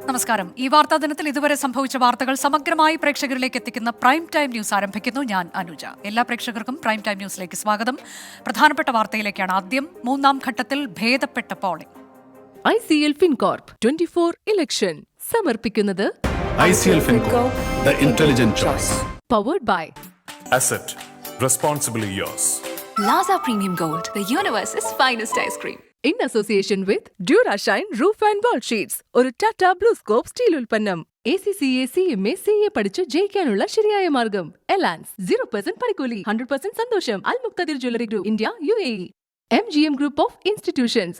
നമസ്കാരം. ഈ വാർത്താ ദിനത്തിൽ ഇതുവരെ സംഭവിച്ച വാർത്തകൾ സമഗ്രമായി പ്രേക്ഷകരിലേക്ക് എത്തിക്കുന്ന പ്രൈം ടൈം ന്യൂസ് ആരംഭിക്കുന്നു. ഞാൻ അനുജ. എല്ലാ പ്രേക്ഷകർക്കും പ്രൈം ടൈം ന്യൂസിലേക്ക് സ്വാഗതം. പ്രധാനപ്പെട്ട വാർത്തയിലേക്കാണ് ആദ്യം. മൂന്നാം ഘട്ടത്തിൽ ഭേദപ്പെട്ട പോളിംഗ്. ICL FinCorp 24 ഇലക്ഷൻ സമർപ്പിക്കുന്നത് ICL FinCorp, the intelligent choice. Powered by Asset, responsibly yours. Laza Premium Gold, the universe's finest ice cream. in association with Durashine Roof and Wall Sheets. ഒരു Tata blue scope steel ഉൽപ്പന്നം. ACCA CMA CA പഠിച്ച് ജയിക്കാനുള്ള ശരിയായ മാർഗം. എലാൻസ് 0% പണിക്കൂലി, 100% സന്തോഷം. അൽ മുക്തദിർ jewellery group India UAE. MGM Group of Institutions.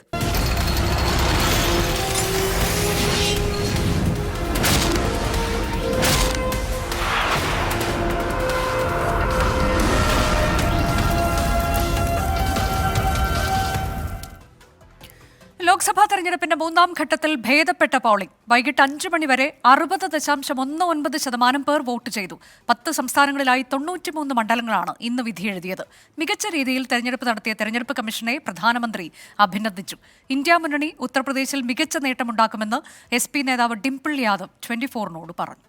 Lok Sabha തെരഞ്ഞെടുപ്പിന്റെ മൂന്നാം ഘട്ടത്തിൽ ഭേദപ്പെട്ട പോളിംഗ്. വൈകിട്ട് 5 മണി വരെ 60.19% പേർ വോട്ട് ചെയ്തു. 10 സംസ്ഥാനങ്ങളിലായി 93 മണ്ഡലങ്ങളാണ് ഇന്ന് വിധിയെഴുതിയത്. മികച്ച രീതിയിൽ തെരഞ്ഞെടുപ്പ് നടത്തിയ തെരഞ്ഞെടുപ്പ് കമ്മീഷനെ പ്രധാനമന്ത്രി അഭിനന്ദിച്ചു. ഇന്ത്യ മുന്നണി ഉത്തർപ്രദേശിൽ മികച്ച നേട്ടമുണ്ടാക്കുമെന്ന് SP നേതാവ് ഡിംപിൾ യാദവ് 24നോട് പറഞ്ഞു.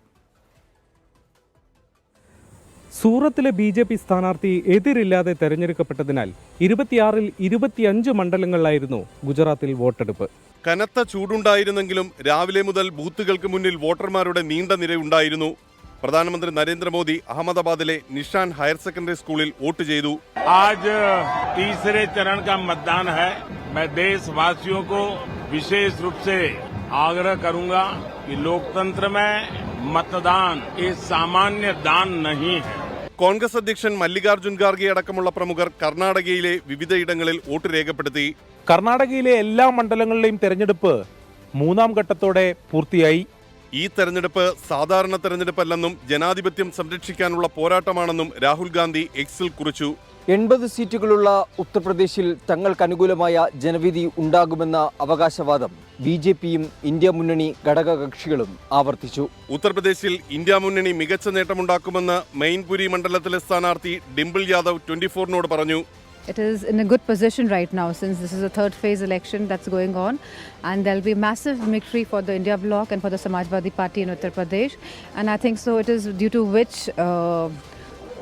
സൂറത്തിലെ BJP സ്ഥാനാർത്ഥി എതിരില്ലാതെ തെരഞ്ഞെടുക്കപ്പെട്ടതിനാൽ 26-ൽ 25 മണ്ഡലങ്ങളിലായിരുന്നു ഗുജറാത്തിൽ വോട്ടെടുപ്പ്. കനത്ത ചൂടുണ്ടായിരുന്നെങ്കിലും രാവിലെ മുതൽ ബൂത്തുകൾക്ക് മുന്നിൽ വോട്ടർമാരുടെ നീണ്ട നിരയുണ്ടായിരുന്നു. പ്രധാനമന്ത്രി നരേന്ദ്രമോദി അഹമ്മദാബാദിലെ നിഷാൻ ഹയർ സെക്കൻഡറി സ്കൂളിൽ വോട്ട് ചെയ്തു. आज तीसरे चरण का मतदान है. मैं देशवासियों को विशेष रूप से आग्रह करूंगा कि लोकतंत्र में मतदान ये सामान्य दान नहीं है. കോൺഗ്രസ് അധ്യക്ഷൻ മല്ലികാർജുൻ ഖാർഗെ അടക്കമുള്ള പ്രമുഖർ കർണാടകയിലെ വിവിധയിടങ്ങളിൽ വോട്ട് രേഖപ്പെടുത്തി. കർണാടകയിലെ എല്ലാ മണ്ഡലങ്ങളിലെയും തെരഞ്ഞെടുപ്പ് മൂന്നാം ഘട്ടത്തോടെ പൂർത്തിയായി. ഈ തെരഞ്ഞെടുപ്പ് സാധാരണ തെരഞ്ഞെടുപ്പല്ലെന്നും ജനാധിപത്യം സംരക്ഷിക്കാനുള്ള പോരാട്ടമാണെന്നും രാഹുൽ ഗാന്ധി എക്സിൽ കുറിച്ചു. 80 സീറ്റുകളുള്ള ഉത്തർപ്രദേശിൽ തങ്ങൾക്കനുകൂലമായ ജനവിധി ഉണ്ടാകുമെന്ന അവകാശവാദം BJPയും ഇന്ത്യ മുന്നണി ഘടകകക്ഷികളും ആവർത്തിച്ചു. ഉത്തർപ്രദേശിൽ ഇന്ത്യ മുന്നണി മികച്ച നേട്ടമുണ്ടാക്കുമെന്ന് മെയിൻപുരി മണ്ഡലത്തിലെ സ്ഥാനാർത്ഥി ഡിംപിൾ യാദവ് 24നോട് പറഞ്ഞു. It is in a good position right now since this is a third phase election that's going on, and there'll be massive victory for the India bloc and for the Samajwadi Party in Uttar Pradesh, and I think so it is due to which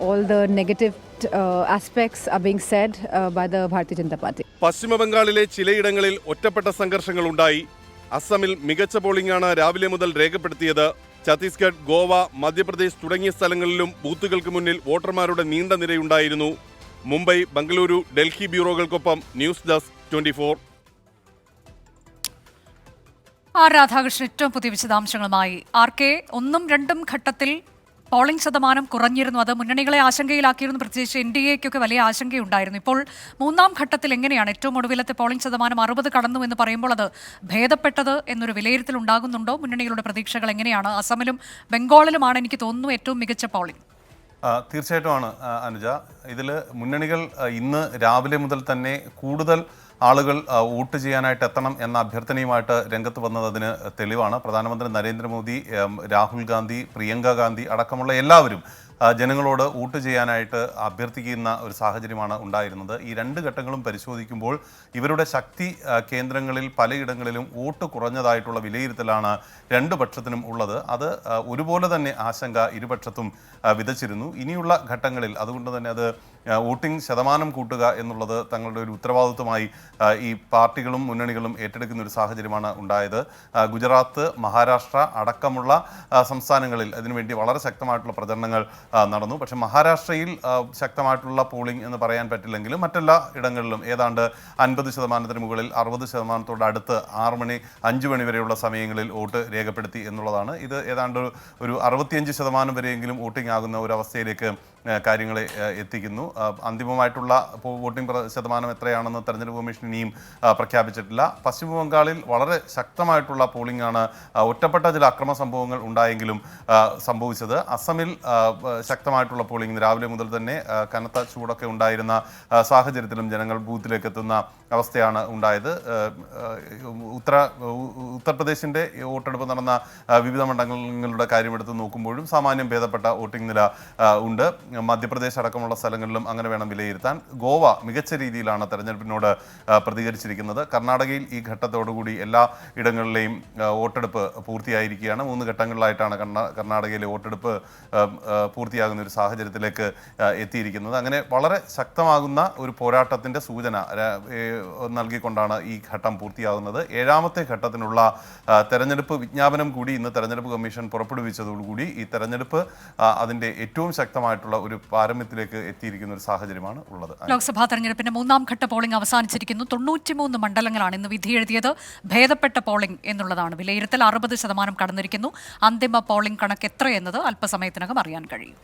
all the negative aspects are being said by the Bharatiya Janata Party. പശ്ചിമ ബംഗാളിലെ ചിലയിടങ്ങളിൽ ഒറ്റപ്പെട്ട സംഘർഷങ്ങൾ ഉണ്ടായി. അസമിൽ മികച്ച പോളിംഗാണ് രാവിലെ മുതൽ രേഖപ്പെടുത്തിയത്. ഛത്തീസ്ഗഡ്, ഗോവ, മധ്യപ്രദേശ് തുടങ്ങിയ സ്ഥലങ്ങളിലും ബൂത്തുകൾക്ക് മുന്നിൽ വോട്ടർമാരുടെ നീണ്ട നിരയുണ്ടായിരുന്നു. മുംബൈ, ബംഗളൂരു, ഡൽഹി ബ്യൂറോകൾക്കൊപ്പം ന്യൂസ് ഡെസ്ക് 24. രാധാകൃഷ്ണൻ ഏറ്റവും പുതിയ വിശദാംശങ്ങളുമായി. RK, 1ഉം 2ഉം ഘട്ടത്തിൽ പോളിംഗ് ശതമാനം കുറഞ്ഞിരുന്നു. അത് മുന്നണികളെ ആശങ്കയിലാക്കിയിരുന്നു. പ്രത്യേകിച്ച് NDAക്കൊക്കെ വലിയ ആശങ്കയുണ്ടായിരുന്നു. ഇപ്പോൾ മൂന്നാം ഘട്ടത്തിൽ എങ്ങനെയാണ്? ഏറ്റവും ഒടുവിലത്തെ പോളിംഗ് ശതമാനം 60 കടന്നു എന്ന് പറയുമ്പോൾ അത് ഭേദപ്പെട്ടത് എന്നൊരു വിലയിരുത്തൽ ഉണ്ടാകുന്നുണ്ടോ? മുന്നണികളുടെ പ്രതീക്ഷകൾ എങ്ങനെയാണ്? അസമിലും ബംഗാളിലുമാണ് എനിക്ക് തോന്നുന്നു ഏറ്റവും മികച്ച പോളിംഗ്. തീർച്ചയായിട്ടുമാണ് അനുജ. ഇതിൽ മുന്നണികൾ ഇന്ന് രാവിലെ മുതൽ തന്നെ കൂടുതൽ ആളുകൾ വോട്ട് ചെയ്യാനായിട്ട് എത്തണം എന്ന അഭ്യർത്ഥനയുമായിട്ട് രംഗത്ത് വന്നത് അതിന് തെളിവാണ്. പ്രധാനമന്ത്രി നരേന്ദ്രമോദി, രാഹുൽ ഗാന്ധി, പ്രിയങ്ക ഗാന്ധി അടക്കമുള്ള എല്ലാവരും ജനങ്ങളോട് വോട്ട് ചെയ്യാനായിട്ട് അഭ്യർത്ഥിക്കുന്ന ഒരു സാഹചര്യമാണ് ഉണ്ടായിരുന്നത്. ഈ രണ്ട് ഘട്ടങ്ങളും പരിശോധിക്കുമ്പോൾ ഇവരുടെ ശക്തി കേന്ദ്രങ്ങളിൽ പലയിടങ്ങളിലും വോട്ട് കുറഞ്ഞതായിട്ടുള്ള വിലയിരുത്തലാണ് രണ്ടു പക്ഷത്തിനും ഉള്ളത്. അത് ഒരുപോലെ തന്നെ ആശങ്ക ഇരുപക്ഷത്തും വിതച്ചിരുന്നു. ഇനിയുള്ള ഘട്ടങ്ങളിൽ അതുകൊണ്ട് തന്നെ അത് വോട്ടിംഗ് ശതമാനം കൂട്ടുക എന്നുള്ളത് തങ്ങളുടെ ഒരു ഉത്തരവാദിത്വമായി ഈ പാർട്ടികളും മുന്നണികളും ഏറ്റെടുക്കുന്ന ഒരു സാഹചര്യമാണ് ഉണ്ടായത്. ഗുജറാത്ത്, മഹാരാഷ്ട്ര അടക്കമുള്ള സംസ്ഥാനങ്ങളിൽ അതിനുവേണ്ടി വളരെ ശക്തമായിട്ടുള്ള പ്രചരണങ്ങൾ നടന്നു. പക്ഷേ മഹാരാഷ്ട്രയിൽ ശക്തമായിട്ടുള്ള പോളിംഗ് എന്ന് പറയാൻ പറ്റില്ലെങ്കിലും മറ്റെല്ലാ ഇടങ്ങളിലും ഏതാണ്ട് 50% മുകളിൽ 60% അടുത്ത് 5 മണി വരെയുള്ള സമയങ്ങളിൽ വോട്ട് രേഖപ്പെടുത്തി എന്നുള്ളതാണ്. ഇത് ഏതാണ്ട് ഒരു 65% വരെയെങ്കിലും വോട്ടിംഗ് ആകുന്ന ഒരു അവസ്ഥയിലേക്ക് കാര്യങ്ങളെ എത്തിക്കുന്നു. അന്തിമമായിട്ടുള്ള വോട്ടിംഗ് ശതമാനം എത്രയാണെന്ന് തെരഞ്ഞെടുപ്പ് കമ്മീഷൻ ഇനിയും പ്രഖ്യാപിച്ചിട്ടില്ല. പശ്ചിമ ബംഗാളിൽ വളരെ ശക്തമായിട്ടുള്ള പോളിംഗ് ആണ്. ഒറ്റപ്പെട്ട ചില അക്രമ സംഭവങ്ങൾ ഉണ്ടായെങ്കിലും സംഭവിച്ചത്. അസമിൽ ശക്തമായിട്ടുള്ള പോളിംഗ് രാവിലെ മുതൽ തന്നെ കനത്ത ചൂടൊക്കെ ഉണ്ടായിരുന്ന സാഹചര്യത്തിലും ജനങ്ങൾ ബൂത്തിലേക്ക് എത്തുന്ന അവസ്ഥയാണ് ഉണ്ടായത്. ഉത്തർപ്രദേശിൻ്റെ വോട്ടെടുപ്പ് നടന്ന വിവിധ മണ്ഡലങ്ങളുടെ കാര്യമെടുത്ത് നോക്കുമ്പോഴും സാമാന്യം ഭേദപ്പെട്ട വോട്ടിംഗ് നില ഉണ്ട്. മധ്യപ്രദേശ് അടക്കമുള്ള സ്ഥലങ്ങളിലും അങ്ങനെ വേണം വിലയിരുത്താൻ. ഗോവ മികച്ച രീതിയിലാണ് തെരഞ്ഞെടുപ്പിനോട് പ്രതികരിച്ചിരിക്കുന്നത്. കർണാടകയിൽ ഈ ഘട്ടത്തോടുകൂടി എല്ലാ ഇടങ്ങളിലെയും വോട്ടെടുപ്പ് പൂർത്തിയായിരിക്കുകയാണ്. 3 ഘട്ടങ്ങളിലായിട്ടാണ് കർണാടകയിലെ വോട്ടെടുപ്പ് പൂർത്തിയാകുന്ന ഒരു സാഹചര്യത്തിലേക്ക് എത്തിയിരിക്കുന്നത്. അങ്ങനെ വളരെ ശക്തമാകുന്ന ഒരു പോരാട്ടത്തിൻ്റെ സൂചന നൽകിക്കൊണ്ടാണ് ഈ ഘട്ടം പൂർത്തിയാകുന്നത്. 7ാമത്തെ ഘട്ടത്തിനുള്ള തെരഞ്ഞെടുപ്പ് വിജ്ഞാപനം കൂടി ഇന്ന് തെരഞ്ഞെടുപ്പ് കമ്മീഷൻ പുറപ്പെടുവിച്ചതോടുകൂടി ഈ തെരഞ്ഞെടുപ്പ് അതിൻ്റെ ഏറ്റവും ശക്തമായിട്ടുള്ള ഒരു പാരമ്യത്തിലേക്ക് എത്തിയിരിക്കുന്ന ഒരു സാഹചര്യമാണ് ഉള്ളത്. ലോക്സഭാ തെരഞ്ഞെടുപ്പിന്റെ 3ാം ഘട്ട പോളിംഗ് അവസാനിച്ചിരിക്കുന്നു. 93 മണ്ഡലങ്ങളാണ് ഇന്ന് വിധിയെഴുതിയത്. ഭേദപ്പെട്ട പോളിംഗ് എന്നുള്ളതാണ് വിലയിരുത്തൽ. 60% കടന്നിരിക്കുന്നു. അന്തിമ പോളിംഗ് കണക്ക് എത്രയെന്നത് അല്പസമയത്തിനകം അറിയാൻ കഴിയും.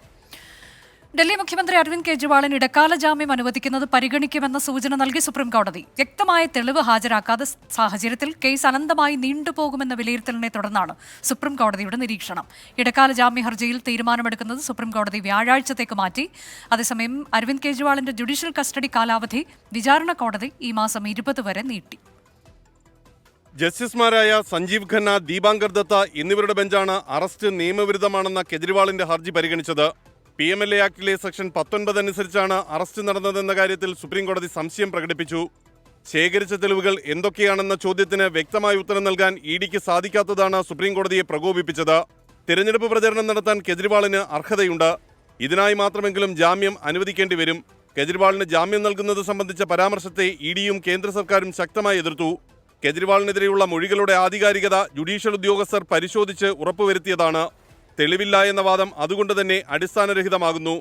ഡൽഹി മുഖ്യമന്ത്രി അരവിന്ദ് കെജ്രിവാളിന് ഇടക്കാല ജാമ്യം അനുവദിക്കുന്നത് പരിഗണിക്കുമെന്ന സൂചന നൽകി സുപ്രീംകോടതി. വ്യക്തമായ തെളിവ് ഹാജരാക്കാത്ത സാഹചര്യത്തിൽ കേസ് അനന്തമായി നീണ്ടുപോകുമെന്ന വിലയിരുത്തലിനെ തുടർന്നാണ് സുപ്രീംകോടതിയുടെ നിരീക്ഷണം. ഇടക്കാല ജാമ്യ ഹർജിയിൽ തീരുമാനമെടുക്കുന്നത് സുപ്രീംകോടതി വ്യാഴാഴ്ചത്തേക്ക് മാറ്റി. അതേസമയം അരവിന്ദ് കെജ്രിവാളിന്റെ ജുഡീഷ്യൽ കസ്റ്റഡി കാലാവധി വിചാരണ കോടതി ഈ മാസം 20 വരെ നീട്ടി. ജസ്റ്റിസുമാരായ സഞ്ജീവ് ഖന്ന, ദീപാങ്കർ ദത്ത എന്നിവരുടെ ബെഞ്ചാണ് അറസ്റ്റ് നിയമവിരുദ്ധമാണെന്ന കെജ്രിവാളിന്റെ ഹർജി പരിഗണിച്ചത്. PMLA ആക്ടിലെ സെക്ഷൻ 19 അനുസരിച്ചാണ് അറസ്റ്റ് നടന്നതെന്ന കാര്യത്തിൽ സുപ്രീംകോടതി സംശയം പ്രകടിപ്പിച്ചു. ശേഖരിച്ച തെളിവുകൾ എന്തൊക്കെയാണെന്ന ചോദ്യത്തിന് വ്യക്തമായ ഉത്തരം നൽകാൻ ഇഡിക്ക് സാധിക്കാത്തതാണ് സുപ്രീംകോടതിയെ പ്രകോപിപ്പിച്ചത്. തിരഞ്ഞെടുപ്പ് പ്രചരണം നടത്താൻ കെജ്രിവാളിന് അർഹതയുണ്ട്. ഇതിനായി മാത്രമെങ്കിലും ജാമ്യം അനുവദിക്കേണ്ടി വരും. കെജ്രിവാളിന് ജാമ്യം നൽകുന്നത് സംബന്ധിച്ച പരാമർശത്തെ ഇഡിയും കേന്ദ്ര സർക്കാരും ശക്തമായി എതിർത്തു. കെജ്രിവാളിനെതിരെയുള്ള മൊഴികളുടെ ആധികാരികത ജുഡീഷ്യൽ ഉദ്യോഗസ്ഥർ പരിശോധിച്ച് ഉറപ്പുവരുത്തിയതാണ്. തെളിവില്ല എന്ന വാദം അതുകൊണ്ട് തന്നെ അടിസ്ഥാനരഹിതമാകുന്നു.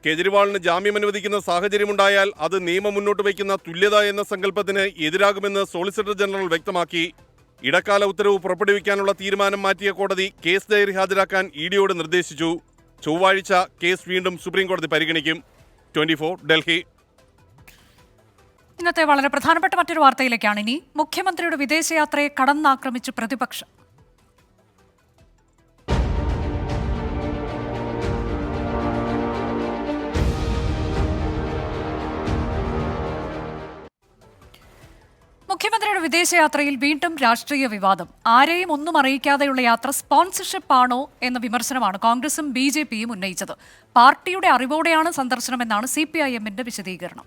കെജ്രിവാളിന് ജാമ്യം അനുവദിക്കുന്ന സാഹചര്യമുണ്ടായാൽ അത് നിയമം മുന്നോട്ട് വയ്ക്കുന്ന തുല്യത എന്ന സങ്കല്പത്തിന് എതിരാകുമെന്ന് സോളിസിറ്റർ ജനറൽ വ്യക്തമാക്കി. ഇടക്കാല ഉത്തരവ് പുറപ്പെടുവിക്കാനുള്ള തീരുമാനം മാറ്റിയ കോടതി കേസ് ഡയറി ഹാജരാക്കാൻ ഇഡിയോട് നിർദ്ദേശിച്ചു. ചൊവ്വാഴ്ച കേസ് വീണ്ടും സുപ്രീംകോടതി പരിഗണിക്കും. 24 ഡൽഹി. ഇന്നത്തെ വളരെ പ്രധാനപ്പെട്ട മറ്റൊരു വാർത്തയിലേക്കാണ് ഇനി. മുഖ്യമന്ത്രിയുടെ വിദേശയാത്രയെ കടന്നാക്രമിച്ച് പ്രതിപക്ഷം. മുഖ്യമന്ത്രിയുടെ വിദേശയാത്രയിൽ വീണ്ടും രാഷ്ട്രീയ വിവാദം. ആരെയും ഒന്നും അറിയിക്കാതെയുള്ള യാത്ര സ്പോൺസർഷിപ്പ് ആണോ എന്ന വിമർശനമാണ് കോൺഗ്രസും BJPയും ഉന്നയിച്ചത്. പാർട്ടിയുടെ അറിവോടെയാണ് സന്ദർശനമെന്നാണ് CPIMന്റെ വിശദീകരണം.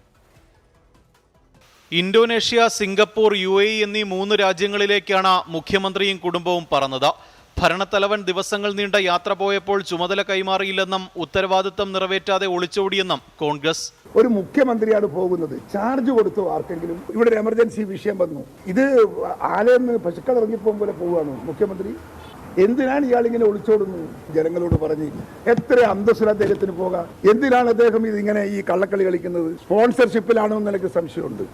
ഇന്തോനേഷ്യ, സിംഗപ്പൂർ, UAE എന്നീ 3 രാജ്യങ്ങളിലേക്കാണ് മുഖ്യമന്ത്രിയും കുടുംബവും പറന്നത്. ഭരണത്തലവൻ ദിവസങ്ങൾ നീണ്ട യാത്ര പോയപ്പോൾ ചുമതല കൈമാറിയില്ലെന്നും ഉത്തരവാദിത്തം നിറവേറ്റാതെ ഒളിച്ചോടിയെന്നും കോൺഗ്രസ്. ഒരു മുഖ്യമന്ത്രിയാണ് പോകുന്നത്, ചാർജ് കൊടുത്തു ആർക്കെങ്കിലും. ഇവിടെ ഒരു എമർജൻസി വിഷയം വന്നു, ഇത് ആലയെന്ന് പശുക്കൾ ഇറങ്ങിപ്പോകും പോലെ പോവുകയാണ് മുഖ്യമന്ത്രി. എന്തിനാണ് ഇയാളിങ്ങനെ ഒളിച്ചോടുന്നു? ജനങ്ങളോട് പറഞ്ഞ് എത്ര അന്തസ്സുള്ള അദ്ദേഹത്തിന് പോകാം. എന്തിനാണ് അദ്ദേഹം ഇതിങ്ങനെ ഈ കള്ളക്കളി കളിക്കുന്നത്? സ്പോൺസർഷിപ്പിലാണോ എന്ന് എനിക്ക് സംശയമുണ്ട്.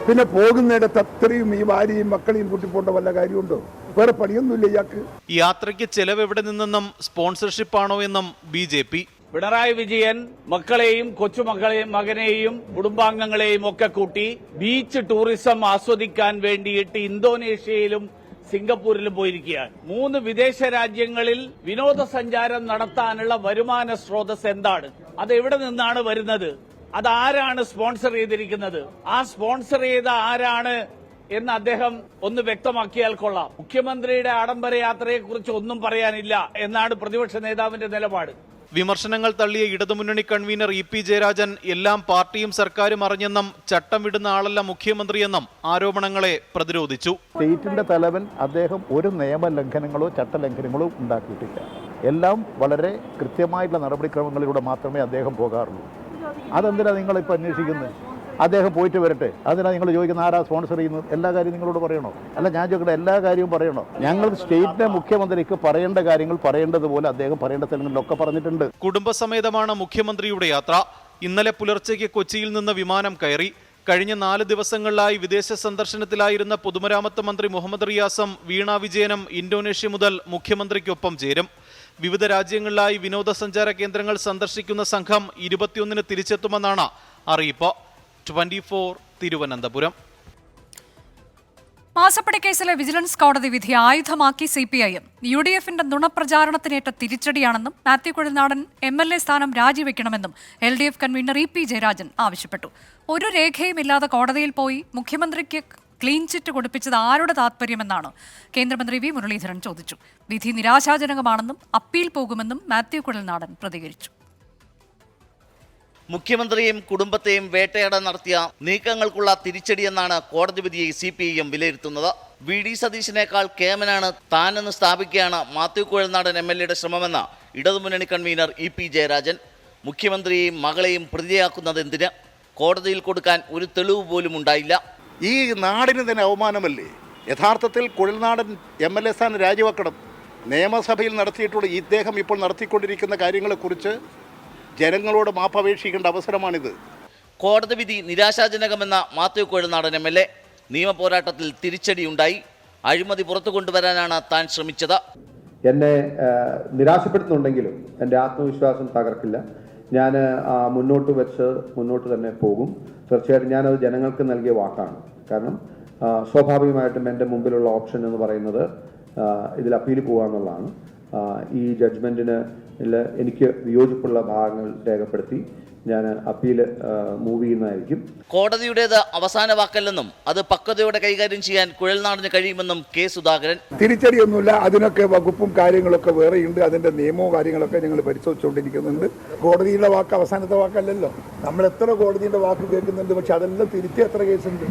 പിന്നെ പോകുന്നിടത്ത് അത്രയും ഈ ഭാര്യയും മക്കളെയും കൂട്ടിപ്പോണ്ട വല്ല കാര്യമുണ്ടോ? വേറെ പണിയൊന്നുമില്ല ഇയാൾക്ക്. യാത്രയ്ക്ക് ചെലവ് എവിടെ നിന്നെന്നും സ്പോൺസർഷിപ്പ് ആണോ എന്നും BJP. പിണറായി വിജയൻ മക്കളെയും കൊച്ചുമക്കളെയും മകനെയും കുടുംബാംഗങ്ങളെയും ഒക്കെ കൂട്ടി ബീച്ച് ടൂറിസം ആസ്വദിക്കാൻ വേണ്ടിയിട്ട് ഇന്തോനേഷ്യയിലും സിംഗപ്പൂരിലും പോയിരിക്കുകയാണ്. 3 വിദേശ രാജ്യങ്ങളിൽ വിനോദസഞ്ചാരം നടത്താനുള്ള വരുമാന സ്രോതസ് എന്താണ്? അത് എവിടെ നിന്നാണ് വരുന്നത്? അതാരാണ് സ്പോൺസർ ചെയ്തിരിക്കുന്നത്? ആ സ്പോൺസർ ചെയ്ത ആരാണ് എന്ന് അദ്ദേഹം ഒന്ന് വ്യക്തമാക്കിയാൽ കൊള്ളാം. മുഖ്യമന്ത്രിയുടെ ആഡംബര യാത്രയെക്കുറിച്ച് ഒന്നും പറയാനില്ല എന്നാണ് പ്രതിപക്ഷ നേതാവിന്റെ നിലപാട്. വിമർശനങ്ങൾ തള്ളിയ ഇടതുമുന്നണി കൺവീനർ EP ജയരാജൻ എല്ലാം പാർട്ടിയും സർക്കാരും അറിഞ്ഞെന്നും ചട്ടം വിടുന്ന ആളല്ല മുഖ്യമന്ത്രിയെന്നും ആരോപണങ്ങളെ പ്രതിരോധിച്ചു. സ്റ്റേറ്റിന്റെ തലവൻ അദ്ദേഹം ഒരു നിയമലംഘനങ്ങളോ ചട്ടലംഘനങ്ങളോ ഉണ്ടാക്കിയിട്ടില്ല. എല്ലാം വളരെ കൃത്യമായിട്ടുള്ള നടപടിക്രമങ്ങളിലൂടെ മാത്രമേ അദ്ദേഹം പോകാറുള്ളൂ. അതെന്തിനാ നിങ്ങളിപ്പോൾ അന്വേഷിക്കുന്നത്? അദ്ദേഹം പോയിട്ട് വരട്ടെ. അതിനാ നിങ്ങൾ ചോദിക്കുന്ന ആരാ സ്പോൺസർ ചെയ്യുന്നത്? എല്ലാ കാര്യവും നിങ്ങളോട് പറയണോ? അല്ല, ഞാൻ ചോദിക്കട്ടെ, എല്ലാ കാര്യവും പറയണോ? ഞങ്ങൾ സ്റ്റേറ്റിന്റെ മുഖ്യമന്ത്രിക്ക് പറയേണ്ട കാര്യങ്ങൾ പറയേണ്ടതുപോലെ അദ്ദേഹം പറയേണ്ട സ്ഥലങ്ങളിലൊക്കെ പറഞ്ഞിട്ടുണ്ട്. കുടുംബസമേതമാണ് മുഖ്യമന്ത്രിയുടെ യാത്ര. ഇന്നലെ പുലർച്ചയ്ക്ക് കൊച്ചിയിൽ നിന്ന് വിമാനം കയറി. കഴിഞ്ഞ 4 ദിവസങ്ങളിലായി വിദേശ സന്ദർശനത്തിലായിരുന്ന പൊതുമരാമത്ത് മന്ത്രി മുഹമ്മദ് റിയാസും വീണ വിജയനും ഇന്തോനേഷ്യ മുതൽ മുഖ്യമന്ത്രിക്കൊപ്പം ചേരും. വിവിധ രാജ്യങ്ങളിലായി വിനോദസഞ്ചാര കേന്ദ്രങ്ങൾ സന്ദർശിക്കുന്ന സംഘം 21-ന് തിരിച്ചെത്തുമെന്നാണ് അറിയിപ്പ്. 24 തിരുവനന്തപുരം. മാസപ്പടി കേസിലെ വിജിലൻസ് കോടതി വിധി ആയുധമാക്കി CPIM. UDFന്റെ നുണപ്രചാരണത്തിനേറ്റ തിരിച്ചടിയാണെന്നും മാത്യു കുഴൽനാടൻ MLA സ്ഥാനം രാജിവെക്കണമെന്നും LDF കൺവീനർ EP ജയരാജൻ ആവശ്യപ്പെട്ടു. ഒരു രേഖയുമില്ലാതെ കോടതിയിൽ പോയി മുഖ്യമന്ത്രിക്ക് ക്ലീൻ ചിറ്റ് കൊടുപ്പിച്ചത് ആരുടെ താത്പര്യമെന്നാണ് കേന്ദ്രമന്ത്രി V മുരളീധരൻ ചോദിച്ചു. വിധി നിരാശാജനകമാണെന്നും അപ്പീൽ പോകുമെന്നും മാത്യു കുഴൽനാടൻ പ്രതികരിച്ചു. മുഖ്യമന്ത്രിയെയും കുടുംബത്തെയും വേട്ടയാടാൻ നടത്തിയ നീക്കങ്ങൾക്കുള്ള തിരിച്ചടിയെന്നാണ് കോടതി വിധിയെ CPIM വിലയിരുത്തുന്നത്. VD സതീശിനേക്കാൾ കേമനാണ് താനെന്ന് സ്ഥാപിക്കുകയാണ് മാത്യു കുഴൽനാടൻ MLAയുടെ ശ്രമമെന്ന് ഇടതുമുന്നണി കൺവീനർ EP ജയരാജൻ. മുഖ്യമന്ത്രിയെയും മകളെയും പ്രതിയാക്കുന്നത് എന്തിന്? കോടതിയിൽ കൊടുക്കാൻ ഒരു തെളിവ് പോലും ഉണ്ടായില്ല. ഈ നാടിന് തന്നെ അവമാനമല്ലേ? യഥാർത്ഥത്തിൽ കുഴൽനാടൻ MLA സ്ഥാനം രാജിവെക്കണം. നിയമസഭയിൽ നടത്തിയിട്ടുള്ള ഇദ്ദേഹം ഇപ്പോൾ നടത്തിക്കൊണ്ടിരിക്കുന്ന കാര്യങ്ങളെക്കുറിച്ച് ജനങ്ങളോട് മാപ്പപേക്ഷിക്കേണ്ട അവസരമാണിത്. കോടതി വിധി നിരാശാജനകമെന്ന മാത്യു കുഴൽനാടൻ MLA. നിയമപോരാട്ടത്തിൽ തിരിച്ചടിയുണ്ടായി. അഴിമതി പുറത്തു കൊണ്ടുവരാനാണ് താൻ ശ്രമിച്ചത്. എന്നെ നിരാശപ്പെടുത്തുന്നുണ്ടെങ്കിലും എൻ്റെ ആത്മവിശ്വാസം തകർക്കില്ല. ഞാൻ മുന്നോട്ട് തന്നെ പോകും. തീർച്ചയായിട്ടും ഞാനത് ജനങ്ങൾക്ക് നൽകിയ വാക്കാണ്. കാരണം സ്വാഭാവികമായിട്ടും എൻ്റെ മുമ്പിലുള്ള ഓപ്ഷൻ എന്ന് പറയുന്നത് ഇതിൽ അപ്പീൽ പോകുക എന്നുള്ളതാണ്. ഈ ജഡ്ജ്മെൻറ്റിന് എനിക്ക് വിയോജിപ്പുള്ള ഭാഗങ്ങൾ രേഖപ്പെടുത്തി ഞാൻ അപ്പീൽ മൂവ് ചെയ്യുന്നതായിരിക്കും. കോടതിയുടേത് അവസാന വാക്കല്ലെന്നും അത് പക്വതയോടെ കൈകാര്യം ചെയ്യാൻ കുഴൽനാടിന് കഴിയുമെന്നും K സുധാകരൻ. തിരിച്ചടിയൊന്നുമില്ല. അതിനൊക്കെ വകുപ്പും കാര്യങ്ങളൊക്കെ വേറെയുണ്ട്. അതിന്റെ നിയമവും കാര്യങ്ങളൊക്കെ ഞങ്ങൾ പരിശോധിച്ചുകൊണ്ടിരിക്കുന്നുണ്ട്. കോടതിയുടെ വാക്ക് അവസാനത്തെ വാക്കല്ലല്ലോ. നമ്മൾ എത്ര കോടതിയുടെ വാക്ക് കേൾക്കുന്നുണ്ട്, പക്ഷെ അതെല്ലാം തിരുത്തി എത്ര കേസുണ്ട്.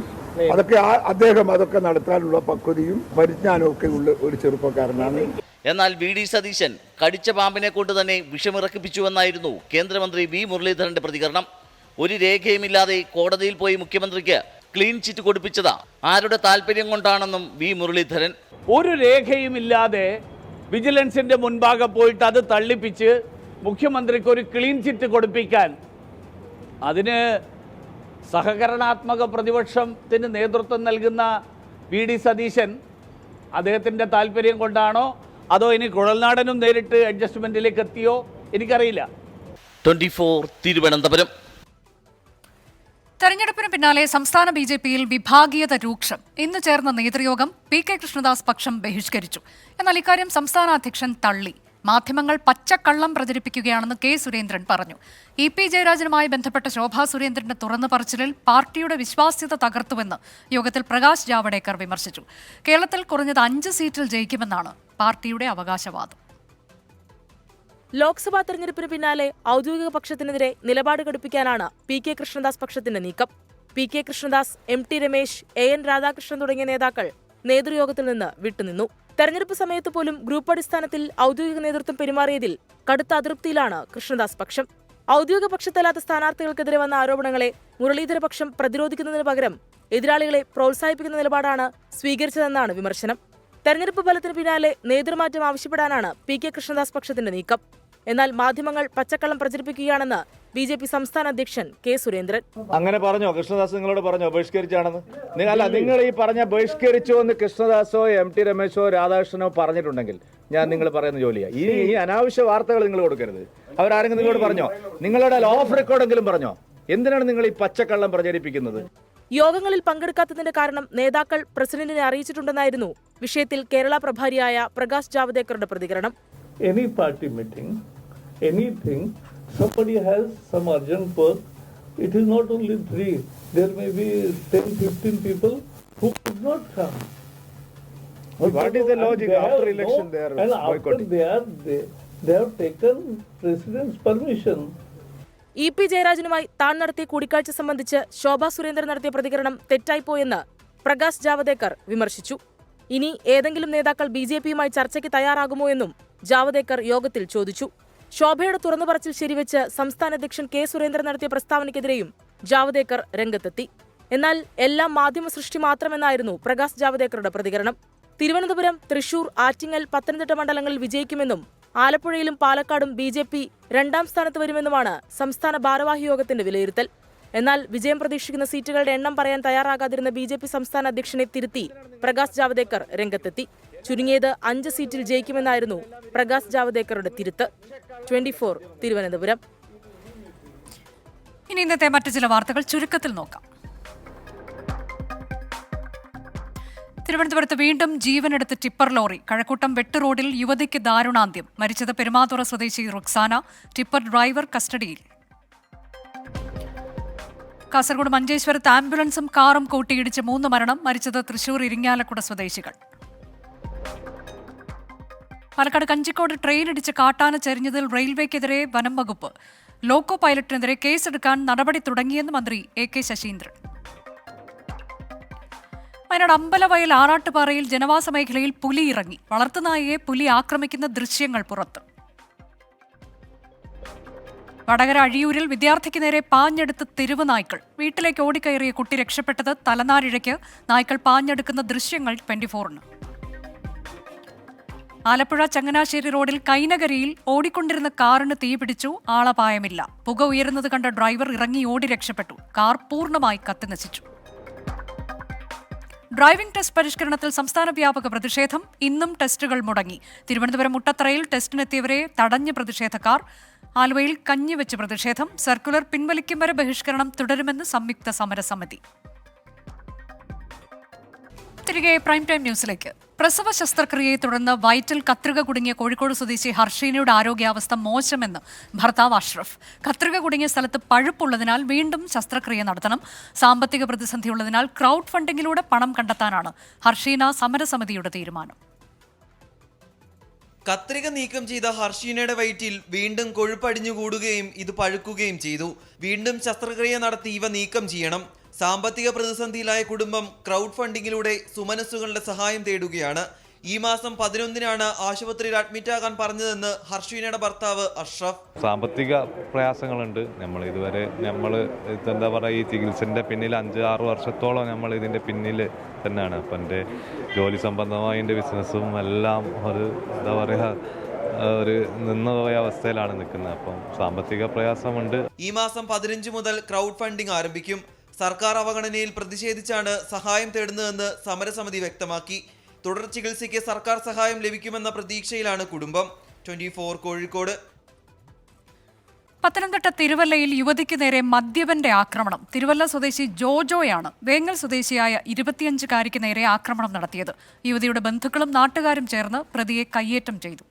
അതൊക്കെ അദ്ദേഹം അതൊക്കെ നടത്താനുള്ള പക്വതയും പരിജ്ഞാനവും ഒക്കെ ഉള്ള ഒരു ചെറുപ്പക്കാരനാണ്. എന്നാൽ VD സതീശൻ കടിച്ച പാമ്പിനെ കൊണ്ട് തന്നെ വിഷമിറക്കിപ്പിച്ചുവെന്നായിരുന്നു കേന്ദ്രമന്ത്രി V മുരളീധരന്റെ പ്രതികരണം. ഒരു രേഖയുമില്ലാതെ കോടതിയിൽ പോയി മുഖ്യമന്ത്രിക്ക് ക്ലീൻ ചിറ്റ് കൊടുപ്പിച്ചത് ആരുടെ താല്പര്യം കൊണ്ടാണെന്നും V മുരളീധരൻ. ഒരു രേഖയുമില്ലാതെ വിജിലൻസിന്റെ മുൻപാകെ പോയിട്ട് അത് തള്ളിപ്പിച്ച് മുഖ്യമന്ത്രിക്ക് ഒരു ക്ലീൻ ചിറ്റ് കൊടുപ്പിക്കാൻ, അതിന് സഹകരണാത്മക പ്രതിപക്ഷത്തിന് നേതൃത്വം നൽകുന്ന VD സതീശൻ അദ്ദേഹത്തിൻ്റെ താല്പര്യം കൊണ്ടാണോ അതോ ഇനി കുഴൽനാടനും നേരിട്ട് അഡ്ജസ്റ്റ്മെന്റിലേക്ക് എത്തിയോ എനിക്കറിയില്ല. 24 തിരുവനന്തപുരം. തെരഞ്ഞെടുപ്പിന് പിന്നാലെ സംസ്ഥാന BJPയിൽ വിഭാഗീയത രൂക്ഷം. ഇന്ന് ചേർന്ന നേതൃയോഗം PK കൃഷ്ണദാസ് പക്ഷം ബഹിഷ്കരിച്ചു. എന്നാൽ ഇക്കാര്യം സംസ്ഥാന അധ്യക്ഷൻ തള്ളി. മാധ്യമങ്ങൾ പച്ചക്കള്ളം പ്രചരിപ്പിക്കുകയാണെന്ന് K സുരേന്ദ്രൻ പറഞ്ഞു. EP ജയരാജനുമായി ബന്ധപ്പെട്ട ശോഭാ സുരേന്ദ്രന്റെ തുറന്നു പറച്ചിലിൽ പാർട്ടിയുടെ വിശ്വാസ്യത തകർത്തുവെന്ന് യോഗത്തിൽ പ്രകാശ് ജാവ്ദേക്കർ വിമർശിച്ചു. കേരളത്തിൽ കുറഞ്ഞത് 5 സീറ്റിൽ ജയിക്കുമെന്നാണ് പാർട്ടിയുടെ അവകാശവാദം. ലോക്സഭാ തെരഞ്ഞെടുപ്പിന് പിന്നാലെ ഔദ്യോഗിക പക്ഷത്തിനെതിരെ നിലപാട് ഘടിപ്പിക്കാനാണ് PK കൃഷ്ണദാസ് പക്ഷത്തിന്റെ നീക്കം. PK Krishnadas, MT Ramesh, AN Radhakrishnan തുടങ്ങിയ നേതാക്കൾ നേതൃയോഗത്തിൽ നിന്ന് വിട്ടുനിന്നു. തെരഞ്ഞെടുപ്പ് സമയത്ത് പോലും ഗ്രൂപ്പ് അടിസ്ഥാനത്തിൽ ഔദ്യോഗിക നേതൃത്വം പെരുമാറിയതിൽ കടുത്ത അതൃപ്തിയിലാണ് കൃഷ്ണദാസ് പക്ഷം. ഔദ്യോഗിക പക്ഷത്തല്ലാത്ത സ്ഥാനാർത്ഥികൾക്കെതിരെ വന്ന ആരോപണങ്ങളെ മുരളീധര പക്ഷം പ്രതിരോധിക്കുന്നതിന് പകരം എതിരാളികളെ പ്രോത്സാഹിപ്പിക്കുന്ന നിലപാടാണ് സ്വീകരിച്ചതെന്നാണ് വിമർശനം. തെരഞ്ഞെടുപ്പ് ഫലത്തിന് പിന്നാലെ നേതൃമാറ്റം ആവശ്യപ്പെടാനാണ് PK കൃഷ്ണദാസ് പക്ഷത്തിന്റെ നീക്കം. എന്നാൽ മാധ്യമങ്ങൾ പച്ചക്കള്ളം പ്രചരിപ്പിക്കുകയാണെന്ന് BJP സംസ്ഥാന അധ്യക്ഷൻ K സുരേന്ദ്രൻ. അങ്ങനെ പറഞ്ഞോ? കൃഷ്ണദാസ് നിങ്ങളോട് പറഞ്ഞോ ബഹിഷ്കരിച്ചാണെന്ന്? അല്ല, നിങ്ങൾ ഈ പറഞ്ഞ ബഹിഷ്കരിച്ചോ എന്ന് കൃഷ്ണദാസോ MT രമേശോ രാധാകൃഷ്ണനോ പറഞ്ഞിട്ടുണ്ടെങ്കിൽ ഞാൻ നിങ്ങൾ പറയുന്ന ജോലിയാ. ഈ അനാവശ്യ വാർത്തകൾ നിങ്ങൾ കൊടുക്കരുത്. അവരാരെങ്കിലും നിങ്ങളോട് പറഞ്ഞോ? നിങ്ങളുടെ ഓഫ് റെക്കോർഡെങ്കിലും പറഞ്ഞോ? എന്തിനാണ് നിങ്ങൾ ഈ പച്ചക്കള്ളം പ്രചരിപ്പിക്കുന്നത്? യോഗങ്ങളിൽ പങ്കെടുക്കാത്തതിന്റെ കാരണം നേതാക്കൾ പ്രസിഡന്റിനെ അറിയിച്ചിട്ടുണ്ടെന്നായിരുന്നു വിഷയത്തിൽ കേരള പ്രഭാരിയായ പ്രകാശ് ജാവ്ദേക്കറുടെ പ്രതികരണം. Any party meeting, anything, somebody has some urgent work. It is not only 3. There may be 10-15 people who could not come. What is the logic? After election they are boycotting. They have taken president's permission. EP ജയരാജനുമായി താൻ നടത്തിയ കൂടിക്കാഴ്ച സംബന്ധിച്ച് ശോഭാ സുരേന്ദ്രൻ നടത്തിയ പ്രതികരണം തെറ്റായിപ്പോയെന്ന് പ്രകാശ് ജാവ്ദേക്കർ വിമർശിച്ചു. ഇനി ഏതെങ്കിലും നേതാക്കൾ BJPയുമായി ചർച്ചയ്ക്ക് തയ്യാറാകുമോ എന്നും ജാവ്ദേക്കർ യോഗത്തിൽ ചോദിച്ചു. ശോഭയുടെ തുറന്നു പറച്ചിൽ ശരിവെച്ച് സംസ്ഥാന അധ്യക്ഷൻ K സുരേന്ദ്രൻ നടത്തിയ പ്രസ്താവനയ്ക്കെതിരെയും ജാവ്ദേക്കർ രംഗത്തെത്തി. എന്നാൽ എല്ലാം മാധ്യമ സൃഷ്ടി മാത്രമെന്നായിരുന്നു പ്രകാശ് ജാവ്ദേക്കറുടെ പ്രതികരണം. തിരുവനന്തപുരം, തൃശൂർ, ആറ്റിങ്ങൽ, പത്തനംതിട്ട മണ്ഡലങ്ങളിൽ വിജയിക്കുമെന്നും ആലപ്പുഴയിലും പാലക്കാടും BJP 2ാം സ്ഥാനത്ത് വരുമെന്നുമാണ് സംസ്ഥാന ഭാരവാഹി യോഗത്തിന്റെ വിലയിരുത്തൽ. എന്നാൽ വിജയം പ്രതീക്ഷിക്കുന്ന സീറ്റുകളുടെ എണ്ണം പറയാൻ തയ്യാറാകാതിരുന്ന BJP സംസ്ഥാന അധ്യക്ഷനെ തിരുത്തി പ്രകാശ് ജാവ്ദേക്കർ രംഗത്തെത്തി. ചുരുങ്ങിയത് 5 സീറ്റിൽ ജയിക്കുമെന്നായിരുന്നു പ്രകാശ് ജാവ്ദേക്കറുടെ തിരുത്ത്. 24 തിരുവനന്തപുരം. ഇനി ഇന്നത്തെ മറ്റു ചില വാർത്തകൾ ചുരുക്കത്തിൽ നോക്കാം. തിരുവനന്തപുരത്ത് വീണ്ടും ജീവനെടുത്ത് ടിപ്പർ ലോറി. കഴക്കൂട്ടം വെട്ട് റോഡിൽ യുവതിക്ക് ദാരുണാന്ത്യം. മരിച്ചത് പെരുമാതുറ സ്വദേശി റുക്സാന. ടിപ്പർ ഡ്രൈവർ കസ്റ്റഡിയിൽ. കാസർഗോഡ് മഞ്ചേശ്വരത്ത് ആംബുലൻസും കാറും കൂട്ടിയിടിച്ച് 3 മരണം. മരിച്ചത് തൃശൂർ ഇരിങ്ങാലക്കുട സ്വദേശികൾ. പാലക്കാട് കഞ്ചിക്കോട് ട്രെയിനിടിച്ച് കാട്ടാന ചരിഞ്ഞതിൽ റെയിൽവേക്കെതിരെ വനം വകുപ്പ്. ലോക്കോ പൈലറ്റിനെതിരെ കേസെടുക്കാൻ നടപടി തുടങ്ങിയെന്ന് മന്ത്രി AK ശശീന്ദ്രൻ. വയനാട് അമ്പലവയൽ ആറാട്ടുപാറയിൽ ജനവാസ മേഖലയിൽ പുലി ഇറങ്ങി. വളർത്തുനായയെ പുലി ആക്രമിക്കുന്ന ദൃശ്യങ്ങൾ പുറത്ത്. വടകര അഴിയൂരിൽ വിദ്യാർത്ഥിക്ക് നേരെ പാഞ്ഞെടുത്ത് തെരുവ് നായ്ക്കൾ. വീട്ടിലേക്ക് ഓടിക്കയറിയ കുട്ടി രക്ഷപ്പെട്ടത് തലനാരിഴയ്ക്ക്. നായ്ക്കൾ പാഞ്ഞെടുക്കുന്ന ദൃശ്യങ്ങൾ 24-ന്. ആലപ്പുഴ ചങ്ങനാശ്ശേരി റോഡിൽ കൈനകരിയിൽ ഓടിക്കൊണ്ടിരുന്ന കാറിന് തീപിടിച്ചു. ആളപായമില്ല. പുക ഉയരുന്നത് കണ്ട ഡ്രൈവർ ഇറങ്ങി ഓടി രക്ഷപ്പെട്ടു. കാർ പൂർണ്ണമായി കത്തിനശിച്ചു. ഡ്രൈവിംഗ് ടെസ്റ്റ് പരിഷ്കരണത്തിൽ സംസ്ഥാന വ്യാപക പ്രതിഷേധം. ഇന്നും ടെസ്റ്റുകൾ മുടങ്ങി. തിരുവനന്തപുരം മുട്ടത്തറയിൽ ടെസ്റ്റിനെത്തിയവരെ തടഞ്ഞ് പ്രതിഷേധക്കാർ. ആലുവയിൽ കഞ്ഞിവെച്ച് പ്രതിഷേധം. സർക്കുലർ പിൻവലിക്കും വരെ ബഹിഷ്കരണം തുടരുമെന്ന് സംയുക്ത സമരസമിതി. തിരികെ പ്രൈം ടൈം ന്യൂസിലേക്ക്. പ്രസവ ശസ്ത്രക്രിയയെ തുടർന്ന് വയറ്റിൽ കത്രിക കുടുങ്ങിയ കോഴിക്കോട് സ്വദേശി ഹർഷീനയുടെ ആരോഗ്യാവസ്ഥ മോശമെന്ന് ഭർത്താവ് അഷ്റഫ്. കത്രിക കുടുങ്ങിയ സ്ഥലത്ത് പഴുപ്പുള്ളതിനാൽ വീണ്ടും ശസ്ത്രക്രിയ നടത്തണം. സാമ്പത്തിക പ്രതിസന്ധിയുള്ളതിനാൽ ക്രൗഡ് ഫണ്ടിങ്ങിലൂടെ പണം കണ്ടെത്താനാണ് ഹർഷീന സമരസമിതിയുടെ തീരുമാനം. കത്രിക നീക്കം ചെയ്ത ഹർഷീനയുടെ വയറ്റിൽ വീണ്ടും കൊഴുപ്പടിഞ്ഞുകൂടുകയും ഇത് പഴുക്കുകയും ചെയ്തു. വീണ്ടും ശസ്ത്രക്രിയ നടത്തി ഇവ നീക്കം ചെയ്യണം. സാമ്പത്തിക പ്രതിസന്ധിയിലായ കുടുംബം ക്രൗഡ് ഫണ്ടിങ്ങിലൂടെ സുമനസ്സുകളുടെ സഹായം തേടുകയാണ്. ഈ മാസം 11-നാണ് ആശുപത്രിയിൽ അഡ്മിറ്റാകാൻ പറഞ്ഞതെന്ന് ഹർഷീനയുടെ ഭർത്താവ് അഷ്റഫ്. സാമ്പത്തിക പ്രയാസങ്ങളുണ്ട്. ഇതുവരെ എന്താ പറയുക, ഈ ചികിത്സന്റെ പിന്നിൽ 5-6 വർഷത്തോളം നമ്മൾ ഇതിന്റെ പിന്നിൽ തന്നെയാണ്. അപ്പം എൻ്റെ ജോലി സംബന്ധമായ എൻ്റെ ബിസിനസ്സും എല്ലാം എന്താ പറയുക ഒരു നിന്നുപോയ അവസ്ഥയിലാണ് നിൽക്കുന്നത്. അപ്പം സാമ്പത്തിക പ്രയാസമുണ്ട്. ഈ മാസം 15 മുതൽ ക്രൗഡ് ഫണ്ടിംഗ് ആരംഭിക്കും. സർക്കാർ അവഗണനയിൽ പ്രതിഷേധിച്ചാണ് സഹായം തേടുന്നതെന്ന് സമരസമിതി വ്യക്തമാക്കി. തുടർ ചികിത്സയ്ക്ക് സർക്കാർ സഹായം ലഭിക്കുമെന്ന പ്രതീക്ഷയിലാണ് കുടുംബം. 24 കോഴിക്കോട്. പത്തനംതിട്ട തിരുവല്ലയിൽ യുവതിക്ക് നേരെ മദ്യപന്റെ ആക്രമണം. തിരുവല്ല സ്വദേശി ജോജോയാണ് വേങ്ങൽ സ്വദേശിയായ 25-കാരിക്ക് നേരെ ആക്രമണം നടത്തിയത്. യുവതിയുടെ ബന്ധുക്കളും നാട്ടുകാരും ചേർന്ന് പ്രതിയെ കയ്യേറ്റം ചെയ്തു.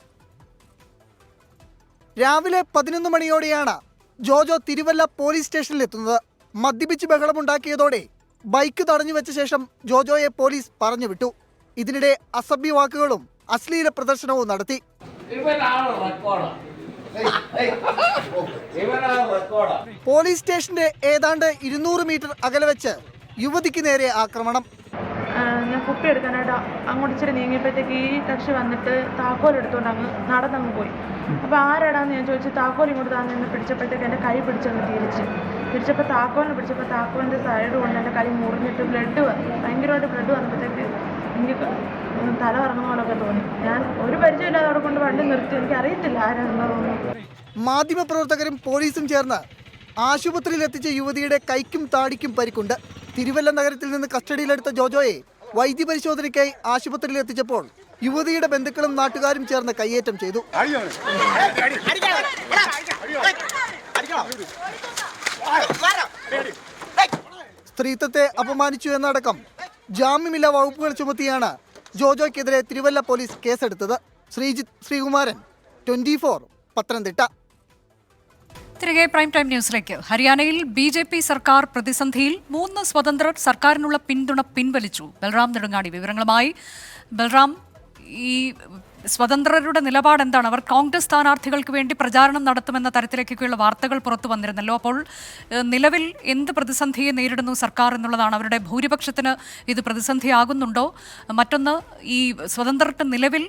രാവിലെ 11 മണിയോടെയാണ് ജോജോ തിരുവല്ല പോലീസ് സ്റ്റേഷനിലെത്തുന്നത്. മദ്യപിച്ച് ബഹളമുണ്ടാക്കിയതോടെ ബൈക്ക് തടഞ്ഞു വെച്ച ശേഷം ജോജോയെ പോലീസ് പറഞ്ഞുവിട്ടു. ഇതിനിടെ അസഭ്യ വാക്കുകളും അശ്ലീല പ്രദർശനവും നടത്തി. പോലീസ് സ്റ്റേഷന്റെ ഏതാണ്ട് 200 മീറ്റർ അകലെ വെച്ച് യുവതിക്ക് നേരെ ആക്രമണം. ഞാൻ കുപ്പി എടുക്കാനായിട്ട് അങ്ങോട്ട് ഇച്ചിരി നീങ്ങിയപ്പോഴത്തേക്ക് ഈ കക്ഷി വന്നിട്ട് താക്കോൽ എടുത്തുകൊണ്ട് നടന്നങ്ങ് പോയി. അപ്പോൾ ആരാടാന്ന് ഞാൻ ചോദിച്ചു. താക്കോൽ ഇങ്ങോട്ട് താന്ന് പിടിച്ചപ്പോഴത്തേക്ക് എൻ്റെ കൈ പിടിച്ചങ്ങ് പിടിച്ചപ്പോൾ താക്കോലിനെ പിടിച്ചപ്പോൾ താക്കോലിൻ്റെ സൈഡ് കൊണ്ട് എൻ്റെ കൈ മുറിഞ്ഞിട്ട് ബ്ലഡ് വന്നു. ഭയങ്കരമായിട്ട് ബ്ലഡ് വന്നപ്പോഴത്തേക്ക് എനിക്ക് തല കറങ്ങുന്ന പോലൊക്കെ തോന്നി. ഞാൻ ഒരു പരിചയമില്ലാതെ അവിടെ കൊണ്ട് വണ്ടി നിർത്തി. എനിക്ക് അറിയത്തില്ല ആരാണെന്നതൊന്നും. മാധ്യമപ്രവർത്തകരും പോലീസും ചേർന്ന് ആശുപത്രിയിൽ എത്തിച്ച യുവതിയുടെ കൈക്കും താടിക്കും പരിക്കുണ്ട്. തിരുവല്ല നഗരത്തിൽ നിന്ന് കസ്റ്റഡിയിലെടുത്ത ജോജോയെ വൈദ്യപരിശോധനയ്ക്കായി ആശുപത്രിയിൽ എത്തിച്ചപ്പോൾ യുവതിയുടെ ബന്ധുക്കളും നാട്ടുകാരും ചേർന്ന് കയ്യേറ്റം ചെയ്തു. സ്ത്രീത്വത്തെ അപമാനിച്ചു എന്നടക്കം ജാമ്യമില്ലാ വകുപ്പുകൾ ചുമത്തിയാണ് ജോജോയ്ക്കെതിരെ തിരുവല്ല പോലീസ് കേസെടുത്തത്. ശ്രീജിത്ത് ശ്രീകുമാരൻ, 24 പത്തനംതിട്ട. തിരികെ പ്രൈം ടൈം ന്യൂസിലേക്ക്. ഹരിയാനയിൽ BJP സർക്കാർ പ്രതിസന്ധിയിൽ 3 സ്വതന്ത്രർ സർക്കാരിനുള്ള പിന്തുണ പിൻവലിച്ചു. ബൽറാം നെടുങ്ങാടി വിവരങ്ങളുമായി. ബൽറാം, ഈ സ്വതന്ത്രരുടെ നിലപാട് എന്താണ്? അവർ കോൺഗ്രസ് സ്ഥാനാർത്ഥികൾക്ക് വേണ്ടി പ്രചാരണം നടത്തുമെന്ന തരത്തിലേക്കൊക്കെയുള്ള വാർത്തകൾ പുറത്തു വന്നിരുന്നല്ലോ. അപ്പോൾ നിലവിൽ എന്ത് പ്രതിസന്ധിയെ നേരിടുന്നു സർക്കാർ എന്നുള്ളതാണ്. അവരുടെ ഭൂരിപക്ഷത്തിന് ഇത് പ്രതിസന്ധിയാകുന്നുണ്ടോ? മറ്റൊന്ന്, ഈ സ്വതന്ത്രർക്ക് നിലവിൽ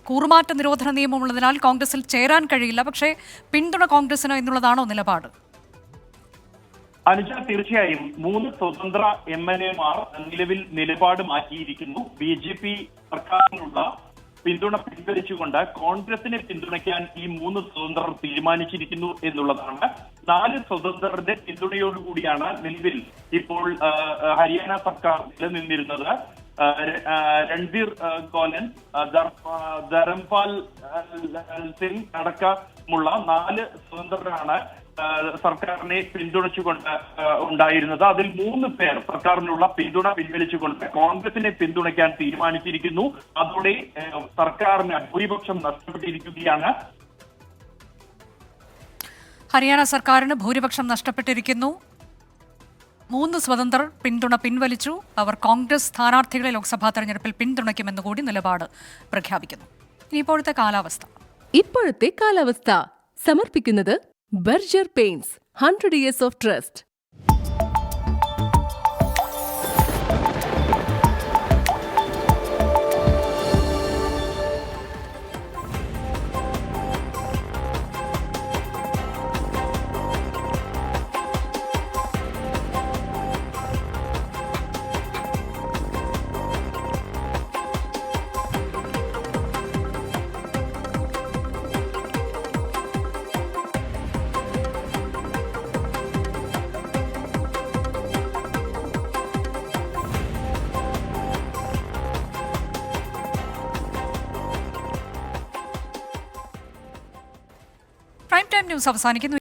കൂറുമാറ്റ നിരോധന നിയമമുള്ളതിനാൽ കോൺഗ്രസിൽ ചേരാൻ കഴിയില്ല, പക്ഷേ പിന്തുണ കോൺഗ്രസിന് എന്നുള്ളതാണോ നിലപാട്? അനുജ, തീർച്ചയായും 3 സ്വതന്ത്ര MLA-മാർ നിലവിൽ നിലപാട് മാറ്റിയിരിക്കുന്നു. BJP സർക്കാരിനുള്ള പിന്തുണ പിൻവലിച്ചുകൊണ്ട് കോൺഗ്രസിനെ പിന്തുണയ്ക്കാൻ ഈ 3 സ്വതന്ത്രർ തീരുമാനിച്ചിരിക്കുന്നു എന്നുള്ളതാണ്. 4 സ്വതന്ത്രരുടെ പിന്തുണയോടുകൂടിയാണ് നിലവിൽ ഇപ്പോൾ ഹരിയാന സർക്കാർ നിലനിന്നിരുന്നത്. രൺധീർ ഗോലൻ, ധരംപാൽ സിംഗ് അടക്കമുള്ള 4 സ്വതന്ത്രരാണ് സർക്കാരിനെ പിന്തുണച്ചുകൊണ്ട് ഉണ്ടായിരുന്നത്. അതിൽ 3 പേർ സർക്കാരിനുള്ള പിന്തുണ പിൻവലിച്ചുകൊണ്ട് കോൺഗ്രസിനെ പിന്തുണയ്ക്കാൻ തീരുമാനിച്ചിരിക്കുന്നു. അതോടെ സർക്കാരിന് ഭൂരിപക്ഷം നഷ്ടപ്പെട്ടിരിക്കുകയാണ്. ഹരിയാന സർക്കാരിന് ഭൂരിപക്ഷം നഷ്ടപ്പെട്ടിരിക്കുന്നു. 3 സ്വതന്ത്രർ പിന്തുണ പിൻവലിച്ചു. അവർ കോൺഗ്രസ് സ്ഥാനാർത്ഥികളെ ലോക്സഭാ തെരഞ്ഞെടുപ്പിൽ പിന്തുണയ്ക്കുമെന്ന് കൂടി നിലപാട് പ്രഖ്യാപിക്കുന്നു. ഇനിയിപ്പോഴത്തെ കാലാവസ്ഥ. ഇപ്പോഴത്തെ കാലാവസ്ഥ സമർപ്പിക്കുന്നത് Berger paints 100 years of trust. Prime time news അവസാനിക്കുന്നു.